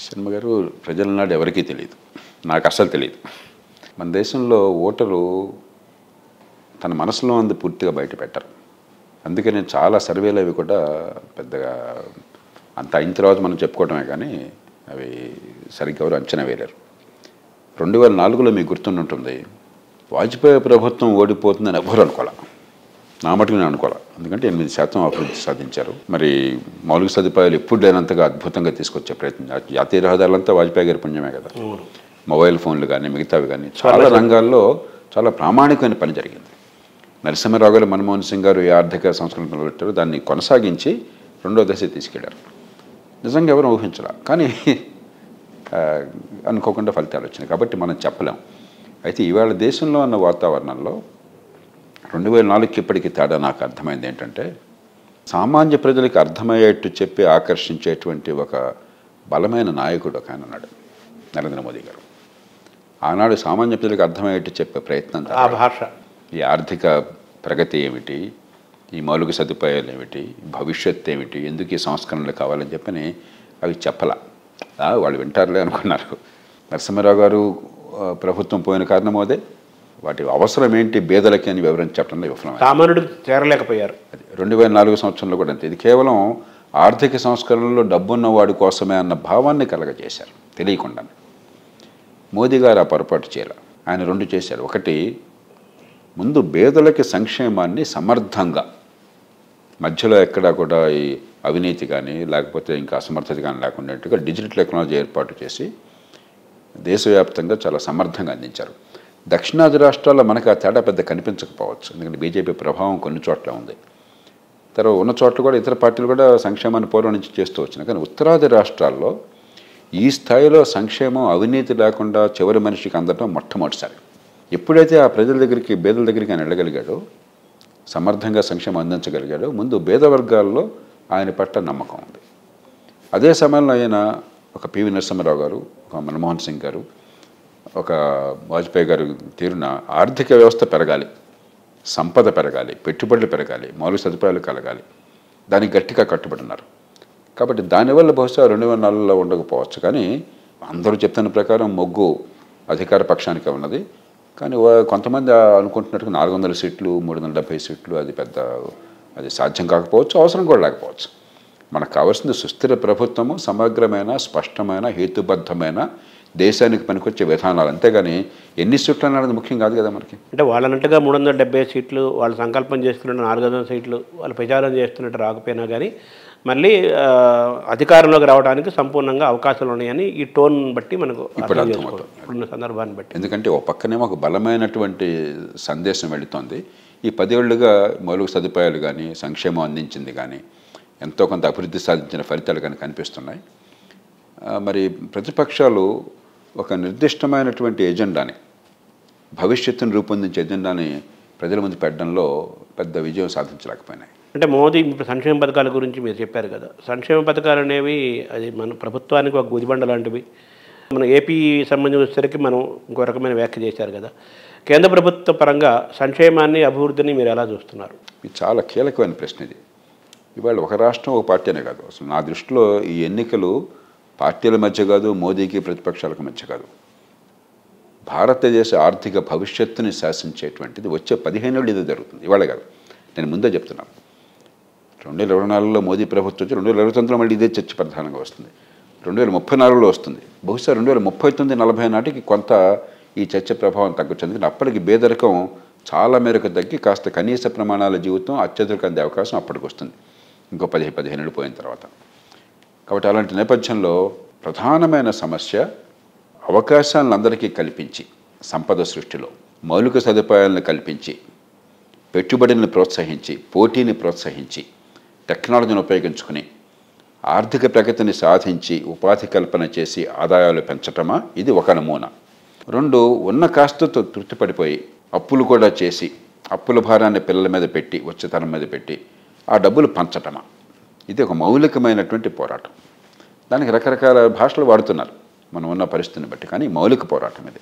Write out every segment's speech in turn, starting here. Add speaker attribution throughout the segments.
Speaker 1: శర్మ గారు ప్రజల నాడు ఎవరికీ తెలియదు, నాకు అస్సలు తెలియదు. మన దేశంలో ఓటరు తన మనసులో ఉంది పూర్తిగా బయట పెట్టరు. అందుకని చాలా సర్వేలు అవి కూడా పెద్దగా అంత అయిన తర్వాత మనం చెప్పుకోవడమే కానీ అవి సరిగ్గా ఎవరు అంచనా వేయలేరు. 2004లో మీకు గుర్తుంటుంది, వాజ్పేయి ప్రభుత్వం ఓడిపోతుందని ఎవరు అనుకోవాలి. నా మటుకు నేను అనుకోవాలి. ఎందుకంటే 8% అభివృద్ధి సాధించారు. మరి మౌలిక సదుపాయాలు ఎప్పుడు లేనంతగా అద్భుతంగా తీసుకొచ్చే ప్రయత్నం, జాతీయ రహదారులంతా వాజ్పేయి గారి పుణ్యమే కదా. మొబైల్ ఫోన్లు కానీ మిగతావి కానీ చాలా రంగాల్లో చాలా ప్రామాణికమైన పని జరిగింది. నరసింహారావు గారు, మన్మోహన్ సింగ్ గారు ఏ ఆర్థిక సంస్కరణలు పెట్టారో దాన్ని కొనసాగించి రెండో దశ తీసుకెళ్లారు. నిజంగా ఎవరు ఊహించరా, కానీ అనుకోకుండా ఫలితాలు వచ్చినాయి. కాబట్టి మనం చెప్పలేం. అయితే ఇవాళ దేశంలో ఉన్న వాతావరణంలో 2004కి ఇప్పటికీ తేడా నాకు అర్థమైంది ఏంటంటే, సామాన్య ప్రజలకు అర్థమయ్యేట్టు చెప్పి ఆకర్షించేటువంటి ఒక బలమైన నాయకుడు ఒక ఆయన ఉన్నాడు, నరేంద్ర మోదీ గారు. ఆనాడు సామాన్య ప్రజలకు అర్థమయ్యేట్టు చెప్పే ప్రయత్నం,
Speaker 2: ఆ భాష,
Speaker 1: ఈ ఆర్థిక ప్రగతి ఏమిటి, ఈ మౌలిక సదుపాయాలు ఏమిటి, భవిష్యత్తు ఏమిటి, ఎందుకు ఈ సంస్కరణలు కావాలని చెప్పని అవి చెప్పలా. వాళ్ళు వింటారులే అనుకున్నారు. నరసింహారావు గారు ప్రభుత్వం పోయిన కారణం అదే. వాటి అవసరం ఏంటి పేదలకి అని వివరించి చెప్పడంలో విఫలం.
Speaker 2: సామాన్యుడు చేరలేకపోయారు.
Speaker 1: అది 2004 సంవత్సరంలో కూడా అంతే. ఇది కేవలం ఆర్థిక సంస్కరణలో డబ్బున్న వాడి కోసమే అన్న భావాన్ని కలగజేశారు తెలియకుండా. మోదీ గారు ఆ పొరపాటు చేయాలి. ఆయన రెండు చేశారు. ఒకటి, ముందు పేదలకి సంక్షేమాన్ని సమర్థంగా, మధ్యలో ఎక్కడా కూడా ఈ అవినీతి కానీ లేకపోతే ఇంకా అసమర్థత కానీ లేకుండా డిజిటల్ టెక్నాలజీ ఏర్పాటు చేసి దేశవ్యాప్తంగా చాలా సమర్థంగా అందించారు. దక్షిణాది రాష్ట్రాల్లో మనకు ఆ తేడా పెద్ద కనిపించకపోవచ్చు, ఎందుకంటే బీజేపీ ప్రభావం కొన్ని చోట్ల ఉంది. తర్వాత ఉన్న చోట్ల కూడా ఇతర పార్టీలు కూడా సంక్షేమాన్ని పూర్వం నుంచి చేస్తూ వచ్చినాయి. కానీ ఉత్తరాది రాష్ట్రాల్లో ఈ స్థాయిలో సంక్షేమం, అవినీతి లేకుండా చివరి మనిషికి అందటం మొట్టమొదటిసారి. ఎప్పుడైతే ఆ ప్రజల దగ్గరికి, పేదల దగ్గరికి ఆయన వెళ్ళగలిగాడో, సమర్థంగా సంక్షేమం అందించగలిగాడో, ముందు పేద వర్గాల్లో ఆయన పట్ల నమ్మకం ఉంది. అదే సమయంలో ఆయన ఒక పివి నరసింహారావు గారు, ఒక మన్మోహన్ సింగ్ గారు, ఒక వాజ్పేయి గారు తీరున ఆర్థిక వ్యవస్థ పెరగాలి, సంపద పెరగాలి, పెట్టుబడులు పెరగాలి, మౌలిక సదుపాయాలు కలగాలి, దానికి గట్టిగా కట్టుబడినారు. కాబట్టి దానివల్ల బహుశా 2004లో ఉండకపోవచ్చు. కానీ అందరూ చెప్తున్న ప్రకారం మొగ్గు అధికార పక్షానికే ఉన్నది. కానీ కొంతమంది అనుకుంటున్నట్టుగా 400 సీట్లు, 370 సీట్లు అది సాధ్యం కాకపోవచ్చు, అవసరం కూడా లేకపోవచ్చు. మనకు కావాల్సింది సుస్థిర ప్రభుత్వము, సమగ్రమైన, స్పష్టమైన, హేతుబద్ధమైన, దేశానికి పనికొచ్చే విధానాలు. అంతేగాని ఎన్ని సీట్లు అనేది ముఖ్యం కాదు కదా మనకి.
Speaker 2: అంటే వాళ్ళనంటగా 370 సీట్లు, వాళ్ళు సంకల్పం చేసుకున్నట్టు 400 సీట్లు, వాళ్ళు ప్రచారం చేస్తున్నట్టు రాకపోయినా కానీ మళ్ళీ అధికారంలోకి రావడానికి సంపూర్ణంగా అవకాశాలు ఉన్నాయని ఈ టోన్ బట్టి మనకు
Speaker 1: ఇప్పుడు అర్థమవుతుంది,
Speaker 2: ఇప్పుడున్న సందర్భాన్ని బట్టి.
Speaker 1: ఎందుకంటే ఒక పక్కనేమో ఒక బలమైనటువంటి సందేశం వెళుతోంది. ఈ 10 ఏళ్లుగా మౌలిక సదుపాయాలు కానీ, సంక్షేమం అందించింది కానీ, ఎంతో కొంత అభివృద్ధి సాధించిన ఫలితాలు కానీ కనిపిస్తున్నాయి. మరి ప్రతిపక్షాలు ఒక నిర్దిష్టమైనటువంటి ఎజెండాని, భవిష్యత్తును రూపొందించే ఎజెండాని ప్రజల ముందు పెట్టడంలో పెద్ద విజయం సాధించలేకపోయినాయి.
Speaker 2: అంటే మోదీ ఇప్పుడు సంక్షేమ పథకాల గురించి మీరు చెప్పారు కదా, సంక్షేమ పథకాలు అనేవి అది మన ప్రభుత్వానికి ఒక గుదిబండ లాంటివి. మన ఏపీ సంబంధించి వచ్చేసరికి మనం ఇంకో రకమైన వ్యాఖ్య చేశారు కదా. కేంద్ర ప్రభుత్వ పరంగా సంక్షేమాన్ని, అభివృద్ధిని మీరు ఎలా చూస్తున్నారు?
Speaker 1: ఇది చాలా కీలకమైన ప్రశ్న. ఇది ఇవాళ ఒక రాష్ట్రం, ఒక పార్టీ అనే కాదు. అసలు నా దృష్టిలో ఈ ఎన్నికలు పార్టీల మధ్య కాదు, మోదీకి ప్రతిపక్షాలకు మధ్య కాదు, భారతదేశ ఆర్థిక భవిష్యత్తుని శాసించేటువంటిది. వచ్చే 15 ఏళ్ళు ఇదే జరుగుతుంది, ఇవాళ కాదు. నేను ముందే చెప్తున్నాను. 2024లో మోదీ ప్రభుత్వం వచ్చి 2029లో మళ్ళీ ఇదే చర్చ ప్రధానంగా వస్తుంది. 2034లో వస్తుంది. బహుశా 2039-40 నాటికి కొంత ఈ చర్చ ప్రభావం తగ్గొచ్చింది. కానీ అప్పటికి పేదరికం చాలా మేరకు తగ్గి కాస్త కనీస ప్రమాణాల జీవితం అత్యధిక అందే అవకాశం అప్పటికి వస్తుంది, ఇంకో 10-15 ఏళ్ళు పోయిన తర్వాత. కాబట్టి అలాంటి నేపథ్యంలో ప్రధానమైన సమస్య అవకాశాలను అందరికీ కల్పించి, సంపద సృష్టిలో మౌలిక సదుపాయాలను కల్పించి, పెట్టుబడిని ప్రోత్సహించి, పోటీని ప్రోత్సహించి, టెక్నాలజీని ఉపయోగించుకుని ఆర్థిక ప్రగతిని సాధించి, ఉపాధి కల్పన చేసి ఆదాయాలు పెంచటమా? ఇది ఒక నమూనా. 2, ఉన్న కాస్తతో తృప్తిపడిపోయి అప్పులు కూడా చేసి, అప్పుల భారాన్ని పిల్లల మీద పెట్టి, వచ్చే తరం మీద పెట్టి ఆ డబ్బులు పంచటమా? ఇది ఒక మౌలికమైనటువంటి పోరాటం. దానికి రకరకాల భాషలు వాడుతున్నారు మనం ఉన్న పరిస్థితిని బట్టి, కానీ మౌలిక పోరాటం ఇది.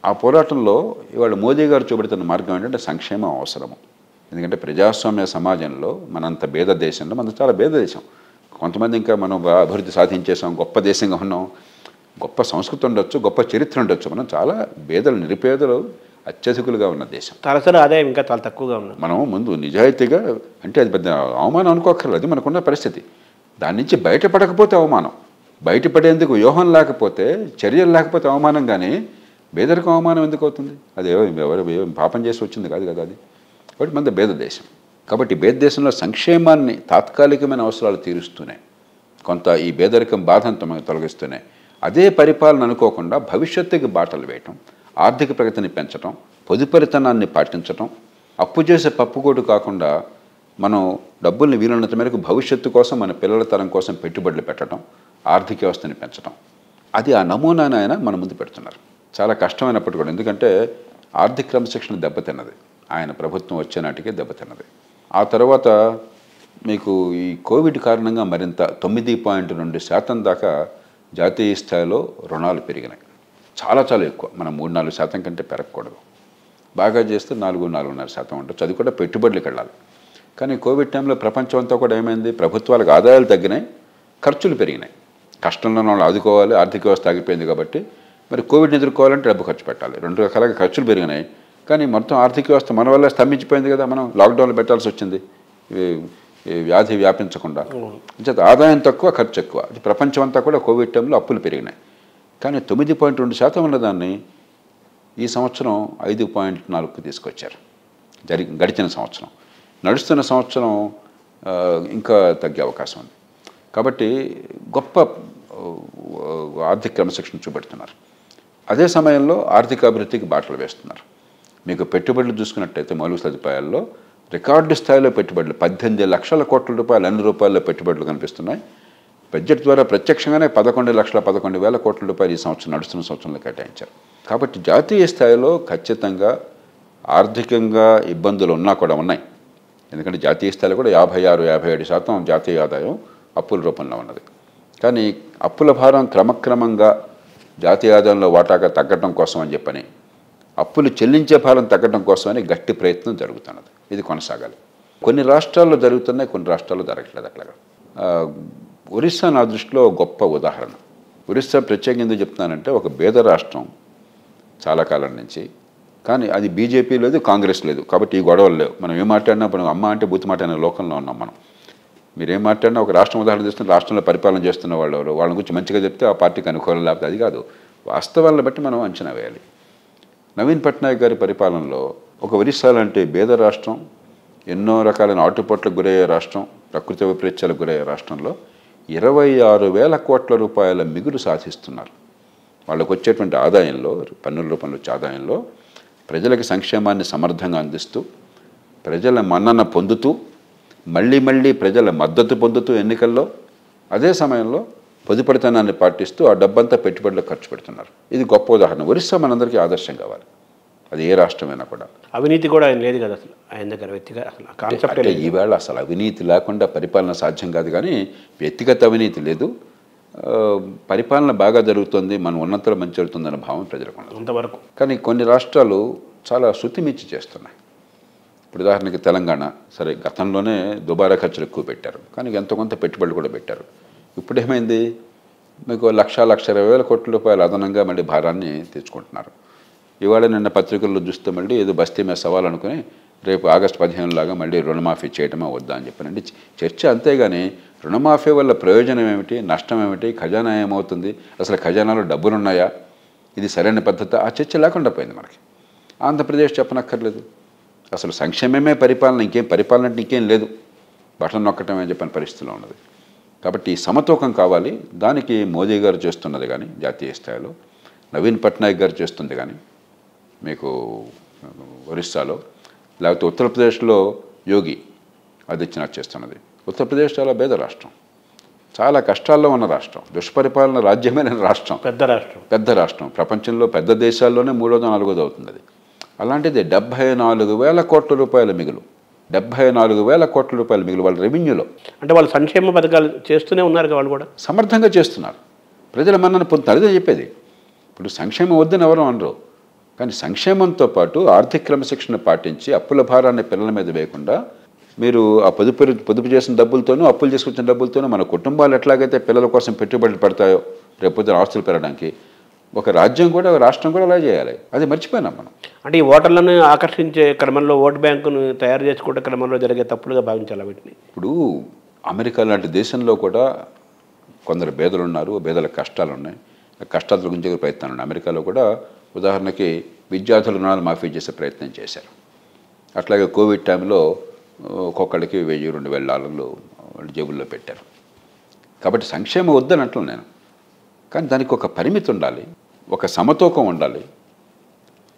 Speaker 1: ఆ పోరాటంలో ఇవాళ మోదీ గారు చూపెడుతున్న మార్గం ఏంటంటే సంక్షేమం అవసరము. ఎందుకంటే ప్రజాస్వామ్య సమాజంలో, మనంత పేద దేశంలో, మన చాలా పేద దేశం, కొంతమంది ఇంకా మనం అభివృద్ధి సాధించేసాం, గొప్ప దేశంగా ఉన్నాం, గొప్ప సంస్కృతి ఉండొచ్చు, గొప్ప చరిత్ర ఉండొచ్చు. మనం చాలా పేదలు, నిరుపేదలు అత్యధికులుగా ఉన్న దేశం.
Speaker 2: తలసరి ఆదాయం ఇంకా చాలా తక్కువగా ఉన్నది.
Speaker 1: మనం ముందు నిజాయితీగా, అంటే అది పెద్ద అవమానం అనుకోక్కర్లేదు, మనకున్న పరిస్థితి. దాని నుంచి బయటపడకపోతే అవమానం, బయటపడేందుకు వ్యూహం లేకపోతే, చర్యలు లేకపోతే అవమానం. కానీ పేదరికం అవమానం ఎందుకు అవుతుంది? అది ఎవరు పాపం చేసి వచ్చింది కాదు కదా అది. కాబట్టి మన పేద దేశం. కాబట్టి పేద దేశంలో సంక్షేమాన్ని తాత్కాలికమైన అవసరాలు తీరుస్తూనే, కొంత ఈ పేదరికం బాధంతో మనకు తొలగిస్తూనే, అదే పరిపాలన అనుకోకుండా భవిష్యత్తుకి బాటలు వేయటం, ఆర్థిక ప్రగతిని పెంచడం, పొదుపరితనాన్ని పాటించటం, అప్పు చేసే పప్పుకోడు కాకుండా మనం డబ్బుల్ని వీలున్నంత మేరకు భవిష్యత్తు కోసం, మన పిల్లల తరం కోసం పెట్టుబడులు పెట్టడం, ఆర్థిక వ్యవస్థని పెంచడం, అది ఆ నమూనాని ఆయన మన ముందు పెడుతున్నారు. చాలా కష్టమైనప్పటికీ కూడా, ఎందుకంటే ఆర్థిక క్రమశిక్షణ దెబ్బతిన్నది, ఆయన ప్రభుత్వం వచ్చే నాటికే దెబ్బతిన్నది. ఆ తర్వాత మీకు ఈ కోవిడ్ కారణంగా మరింత 9.2% దాకా జాతీయ స్థాయిలో రుణాలు పెరిగినాయి. చాలా చాలా ఎక్కువ. మనం 3-4% కంటే పెరగకూడదు. బాగా చేస్తే 4-4.5% ఉండొచ్చు. అది కూడా పెట్టుబడులకు వెళ్ళాలి. కానీ కోవిడ్ టైంలో ప్రపంచం అంతా కూడా ఏమైంది? ప్రభుత్వాలకు ఆదాయాలు తగ్గినాయి, ఖర్చులు పెరిగినాయి. కష్టంలో వాళ్ళు ఆదుకోవాలి, ఆర్థిక వ్యవస్థ ఆగిపోయింది కాబట్టి మరి కోవిడ్ని ఎదుర్కోవాలంటే డబ్బు ఖర్చు పెట్టాలి. 2 రకాలుగా ఖర్చులు పెరిగినాయి. కానీ మొత్తం ఆర్థిక వ్యవస్థ మన వల్ల స్తంభించిపోయింది కదా. మనం లాక్డౌన్లో పెట్టాల్సి వచ్చింది ఈ వ్యాధి వ్యాపించకుండా. ఆదాయం తక్కువ, ఖర్చు ఎక్కువ. అది ప్రపంచం అంతా కూడా కోవిడ్ టైంలో అప్పులు పెరిగినాయి. కానీ 9.2% ఉన్నదాన్ని ఈ సంవత్సరం 5.4కు తీసుకొచ్చారు. గడిచిన సంవత్సరం. నడుస్తున్న సంవత్సరం ఇంకా తగ్గే అవకాశం ఉంది. కాబట్టి గొప్ప ఆర్థిక క్రమశిక్షణ చూపెడుతున్నారు. అదే సమయంలో ఆర్థిక అభివృద్ధికి బాటలు వేస్తున్నారు. మీకు పెట్టుబడులు చూసుకున్నట్టయితే మౌలిక సదుపాయాల్లో రికార్డు స్థాయిలో పెట్టుబడులు 18 లక్షల కోట్ల రూపాయలు అన్ని రూపాయల్లో పెట్టుబడులు కనిపిస్తున్నాయి. బడ్జెట్ ద్వారా ప్రత్యక్షంగానే 11,11,000 కోట్ల రూపాయలు ఈ సంవత్సరం నడుస్తున్న సంవత్సరంలో కేటాయించారు. కాబట్టి జాతీయ స్థాయిలో ఖచ్చితంగా ఆర్థికంగా ఇబ్బందులు ఉన్నా కూడా ఉన్నాయి. ఎందుకంటే జాతీయ స్థాయిలో కూడా 56-57% జాతీయ ఆదాయం అప్పుల రూపంలో ఉన్నది. కానీ అప్పుల భారం క్రమక్రమంగా జాతీయ ఆదాయంలో వాటాగా తగ్గడం కోసం అని చెప్పని, అప్పులు చెల్లించే భారం తగ్గడం కోసమని గట్టి ప్రయత్నం జరుగుతున్నది. ఇది కొనసాగాలి. కొన్ని రాష్ట్రాల్లో జరుగుతున్నాయి, కొన్ని రాష్ట్రాల్లో జరగట్లేదు. అట్లాగా ఒరిస్సా నా దృష్టిలో గొప్ప ఉదాహరణ. ఒరిస్సా ప్రత్యేకంగా ఎందుకు చెప్తున్నానంటే, ఒక పేద రాష్ట్రం చాలా కాలం నుంచి, కానీ అది బీజేపీ లేదు, కాంగ్రెస్ లేదు. కాబట్టి ఈ గొడవలు లేవు. మనం ఏం మాట్లాడినా, మనం అమ్మ అంటే బూతు మాట అనే లోకంలో ఉన్నాం మనం. మీరేం మాట్లాడినా ఒక రాష్ట్రం ఉదాహరణ చేస్తున్న, రాష్ట్రంలో పరిపాలన చేస్తున్న వాళ్ళు వాళ్ళ గురించి మంచిగా చెప్తే ఆ పార్టీకి అనుకూలం, లేకపోతే అది కాదు. వాస్తవాలను బట్టి మనం అంచనా వేయాలి. నవీన్ పట్నాయక్ గారి పరిపాలనలో ఒక ఒరిస్సా లాంటి పేద రాష్ట్రం, ఎన్నో రకాలైన ఆటుపోట్లకు గురయ్యే రాష్ట్రం, ప్రకృతి వైపరీత్యాలకు గురయ్యే రాష్ట్రంలో 26,000 కోట్ల రూపాయల మిగులు సాధిస్తున్నారు. వాళ్ళకు వచ్చేటువంటి ఆదాయంలో, పన్నుల రూపంలో వచ్చే ఆదాయంలో ప్రజలకు సంక్షేమాన్ని సమర్థంగా అందిస్తూ, ప్రజల మన్నన పొందుతూ, మళ్ళీ మళ్ళీ ప్రజల మద్దతు పొందుతూ ఎన్నికల్లో, అదే సమయంలో పొదుపరితనాన్ని పాటిస్తూ ఆ డబ్బంతా పెట్టుబడులకు ఖర్చు పెడుతున్నారు. ఇది గొప్ప ఉదాహరణ. ఒరిస్సా మనందరికీ ఆదర్శం కావాలి. అది ఏ రాష్ట్రమైనా కూడా.
Speaker 2: అవినీతి కూడా ఆయన లేదు కదా అసలు, ఆయన దగ్గర వ్యక్తిగా అసలు కాన్సెప్ట్
Speaker 1: అంటే ఈవేళ అసలు అవినీతి లేకుండా పరిపాలన సాధ్యం కాదు. కానీ వ్యక్తిగత అవినీతి లేదు, పరిపాలన బాగా జరుగుతుంది, మనం ఉన్నంతలో మంచి జరుగుతుందన్న భావం ప్రజలకు ఉండదు
Speaker 2: అంతవరకు.
Speaker 1: కానీ కొన్ని రాష్ట్రాలు చాలా శృతిమిచ్చి చేస్తున్నాయి. ఇప్పుడు ఉదాహరణకి తెలంగాణ, సరే గతంలోనే దుబారా ఖర్చులు ఎక్కువ పెట్టారు, కానీ ఎంతో కొంత పెట్టుబడులు కూడా పెట్టారు. ఇప్పుడు ఏమైంది? మీకు 1,20,000 కోట్ల రూపాయలు అదనంగా మళ్ళీ భారాన్ని తెచ్చుకుంటున్నారు. ఇవాళ నిన్న పత్రికల్లో చూస్తే మళ్ళీ ఏదో బస్తీ మీద సవాల్ అనుకుని రేపు ఆగస్టు 15 లాగా మళ్ళీ రుణమాఫీ చేయటమా వద్దా అని చెప్పానండి చర్చ. అంతేగాని రుణమాఫీ వల్ల ప్రయోజనం ఏమిటి, నష్టం ఏమిటి, ఖజానా ఏమవుతుంది, అసలు ఖజానాలో డబ్బులు ఉన్నాయా, ఇది సరైన పద్ధతి, ఆ చర్చ లేకుండా పోయింది మనకి. ఆంధ్రప్రదేశ్ చెప్పనక్కర్లేదు, అసలు సంక్షేమమే పరిపాలన, ఇంకేం పరిపాలన అంటే ఇంకేం లేదు, బటన్ నొక్కటం అని చెప్పిన పరిస్థితిలో ఉన్నది. కాబట్టి సమతూకం కావాలి. దానికి మోదీ గారు చేస్తున్నది కానీ జాతీయ స్థాయిలో, నవీన్ పట్నాయక్ గారు చేస్తుంది కానీ మీకు ఒరిస్సాలో, లేకపోతే ఉత్తరప్రదేశ్లో యోగి ఆదిత్యనాథ్ చేస్తున్నది. ఉత్తరప్రదేశ్ చాలా పేద రాష్ట్రం, చాలా కష్టాల్లో ఉన్న రాష్ట్రం, దుష్పరిపాలన రాజ్యమైన రాష్ట్రం, పెద్ద రాష్ట్రం, ప్రపంచంలో పెద్ద దేశాల్లోనే 3వ 4వ అవుతుంది అది. అలాంటిది 74,000 కోట్ల రూపాయల మిగులు, 74,000 కోట్ల రూపాయల మిగులు వాళ్ళ రెవెన్యూలో.
Speaker 2: అంటే వాళ్ళు సంక్షేమ పథకాలు చేస్తూనే ఉన్నారు, వాళ్ళు కూడా
Speaker 1: సమర్థంగా చేస్తున్నారు, ప్రజల మన్నన పొందుతారు. అదే చెప్పేది. ఇప్పుడు సంక్షేమం వద్దని ఎవరు అనరు, కానీ సంక్షేమంతో పాటు ఆర్థిక క్రమశిక్షణ పాటించి అప్పుల భారాన్ని పిల్లల మీద వేయకుండా మీరు ఆ పొదుపు చేసిన డబ్బులతోనూ అప్పులు చేసుకొచ్చిన డబ్బులతోనూ మన కుటుంబాలు ఎట్లాగైతే పిల్లల కోసం పెట్టుబడులు పెడతాయో రేపొద్దున ఆస్తులు పెరగడానికి ఒక రాజ్యం కూడా ఒక రాష్ట్రం కూడా అలా చేయాలి. అది మర్చిపోయినాం మనం.
Speaker 2: అంటే ఈ ఓటర్లను ఆకర్షించే క్రమంలో ఓటు బ్యాంకును తయారు చేసుకుంటే క్రమంలో జరిగే తప్పులుగా భావించాలి వీటిని.
Speaker 1: ఇప్పుడు అమెరికా లాంటి దేశంలో కూడా కొందరు పేదలు ఉన్నారు, పేదల కష్టాలు ఉన్నాయి. ఆ కష్టాల గురించి ప్రయత్నాలు ఉన్నాయి. అమెరికాలో కూడా ఉదాహరణకి విద్యార్థుల రుణాలు మాఫీ చేసే ప్రయత్నం చేశారు. అట్లాగే కోవిడ్ టైంలో ఒక్కొక్కడికి $1000-2000 వాళ్ళు జేబుల్లో పెట్టారు. కాబట్టి సంక్షేమం వద్దని అంటున్నాను నేను, కానీ దానికి ఒక పరిమితి ఉండాలి, ఒక సమతూకం ఉండాలి.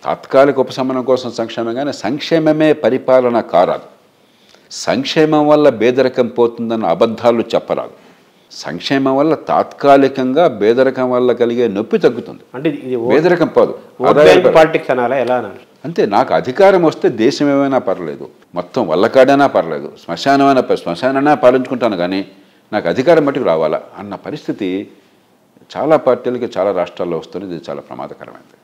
Speaker 1: తాత్కాలిక ఉపశమనం కోసం సంక్షేమం, కానీ సంక్షేమమే పరిపాలన కారాదు. సంక్షేమం వల్ల పేదరికం పోతుందన్న అబద్ధాలు చెప్పరాదు. సంక్షేమం వల్ల తాత్కాలికంగా పేదరికం వల్ల కలిగే నొప్పి తగ్గుతుంది,
Speaker 2: అంటే ఇది
Speaker 1: పేదరికం పోదు.
Speaker 2: పాలిటిక్స్ అనాలా, ఎలా అనాలి?
Speaker 1: అంతే. నాకు అధికారం వస్తే దేశం ఏమైనా పర్లేదు, మొత్తం వల్లకాడైనా పర్లేదు, శ్మశానైనా పాలించుకుంటాను, కానీ నాకు అధికారం మట్టుకు రావాలా అన్న పరిస్థితి చాలా పార్టీలకి చాలా రాష్ట్రాల్లో వస్తుంది. ఇది చాలా ప్రమాదకరమైనది.